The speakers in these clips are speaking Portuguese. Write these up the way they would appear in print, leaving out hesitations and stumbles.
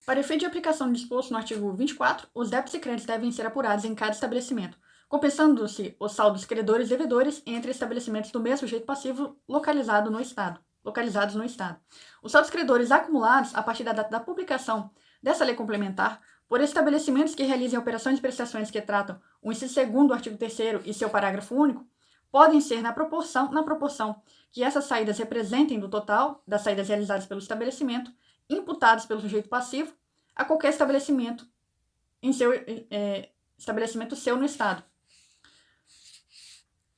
Para efeito de aplicação do disposto no artigo 24, os débitos e créditos devem ser apurados em cada estabelecimento, compensando-se os saldos credores e devedores entre estabelecimentos do mesmo sujeito passivo localizados no Estado. Os saldos credores acumulados a partir da data da publicação dessa lei complementar por estabelecimentos que realizem operações e prestações que tratam o inciso 2º do artigo 3º e seu parágrafo único, podem ser na proporção que essas saídas representem do total das saídas realizadas pelo estabelecimento, imputadas pelo sujeito passivo a qualquer estabelecimento seu no Estado,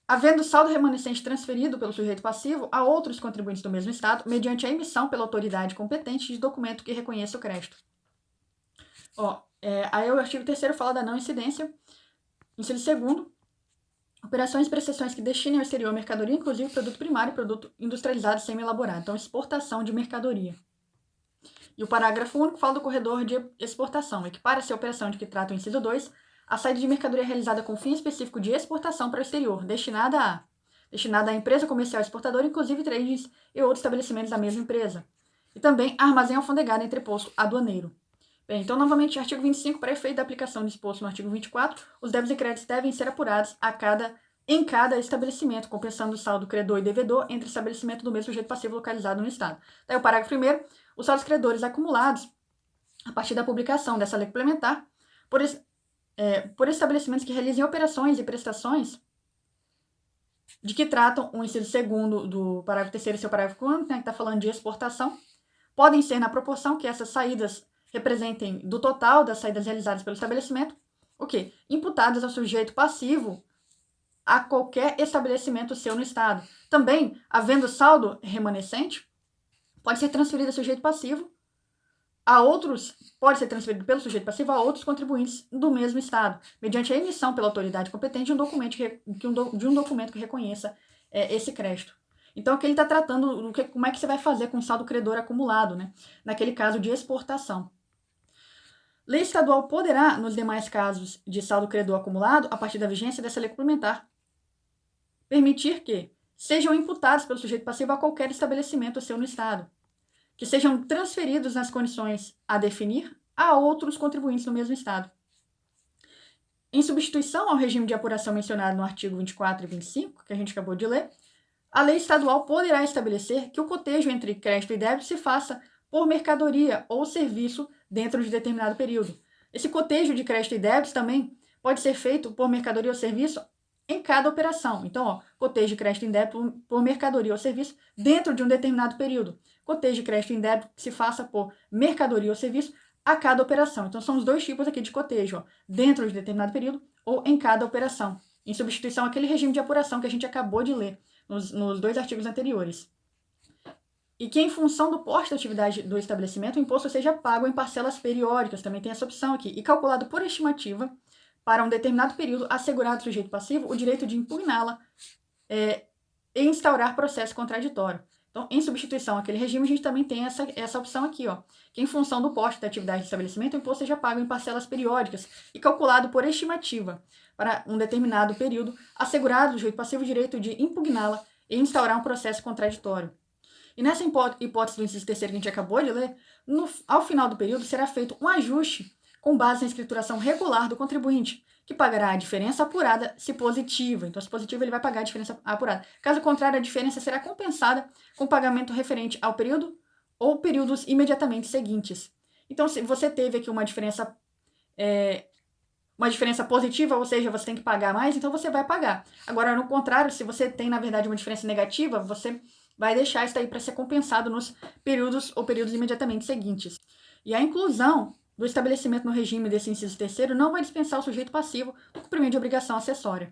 havendo saldo remanescente transferido pelo sujeito passivo a outros contribuintes do mesmo Estado, mediante a emissão pela autoridade competente de documento que reconheça o crédito. Aí o artigo 3º fala da não incidência. Inciso 2º, operações e prestações que destinem ao exterior mercadoria, inclusive produto primário e produto industrializado semi-elaborado. Então, exportação de mercadoria. E o parágrafo único fala do corredor de exportação, equipara-se a operação de que trata o inciso 2, a saída de mercadoria realizada com fim específico de exportação para o exterior, destinada à empresa comercial exportadora, inclusive trades e outros estabelecimentos da mesma empresa. E também armazém alfandegado entreposto aduaneiro. Bem, então, novamente, artigo 25, para efeito da aplicação disposto no artigo 24, os débitos e créditos devem ser apurados em cada estabelecimento, compensando o saldo credor e devedor entre estabelecimento do mesmo sujeito passivo localizado no Estado. Daí o parágrafo 1º, os saldos credores acumulados a partir da publicação dessa lei complementar por estabelecimentos que realizem operações e prestações de que tratam o inciso 2º do parágrafo 3º e seu parágrafo único, que está falando de exportação, podem ser na proporção que essas saídas representem do total das saídas realizadas pelo estabelecimento, imputadas ao sujeito passivo a qualquer estabelecimento seu no Estado. Também, havendo saldo remanescente, pode ser transferido ao sujeito passivo pode ser transferido pelo sujeito passivo a outros contribuintes do mesmo Estado, mediante a emissão pela autoridade competente de um documento que reconheça esse crédito. Então, aqui ele está tratando como é que você vai fazer com o saldo credor acumulado, né? Naquele caso de exportação. Lei estadual poderá, nos demais casos de saldo credor acumulado, a partir da vigência dessa lei complementar, permitir que sejam imputados pelo sujeito passivo a qualquer estabelecimento seu no Estado, que sejam transferidos nas condições a definir a outros contribuintes do mesmo Estado. Em substituição ao regime de apuração mencionado no artigo 24 e 25, que a gente acabou de ler, a lei estadual poderá estabelecer que o cotejo entre crédito e débito se faça por mercadoria ou serviço dentro de determinado período. Esse cotejo de crédito e débito também pode ser feito por mercadoria ou serviço em cada operação. Então, cotejo de crédito e débito por mercadoria ou serviço dentro de um determinado período. Cotejo de crédito e débito que se faça por mercadoria ou serviço a cada operação. Então, são os dois tipos aqui de cotejo, dentro de determinado período ou em cada operação, em substituição àquele regime de apuração que a gente acabou de ler nos dois artigos anteriores. E que, em função do porte da atividade do estabelecimento, o imposto seja pago em parcelas periódicas, também tem essa opção aqui, e calculado por estimativa para um determinado período, assegurado ao sujeito passivo o direito de impugná-la e instaurar processo contraditório. Então, em substituição àquele regime, a gente também tem essa opção aqui, que em função do porte da atividade do estabelecimento, o imposto seja pago em parcelas periódicas e calculado por estimativa para um determinado período, assegurado ao sujeito passivo o direito de impugná-la e instaurar um processo contraditório. E nessa hipótese do inciso 3º que a gente acabou de ler, ao final do período será feito um ajuste com base na escrituração regular do contribuinte, que pagará a diferença apurada se positiva. Então, se positivo, ele vai pagar a diferença apurada. Caso contrário, a diferença será compensada com pagamento referente ao período ou períodos imediatamente seguintes. Então, se você teve aqui uma diferença positiva, ou seja, você tem que pagar mais, então você vai pagar. Agora, no contrário, se você tem, na verdade, uma diferença negativa, você vai deixar isso aí para ser compensado nos períodos ou períodos imediatamente seguintes. E a inclusão do estabelecimento no regime desse inciso 3º não vai dispensar o sujeito passivo do cumprimento de obrigação acessória.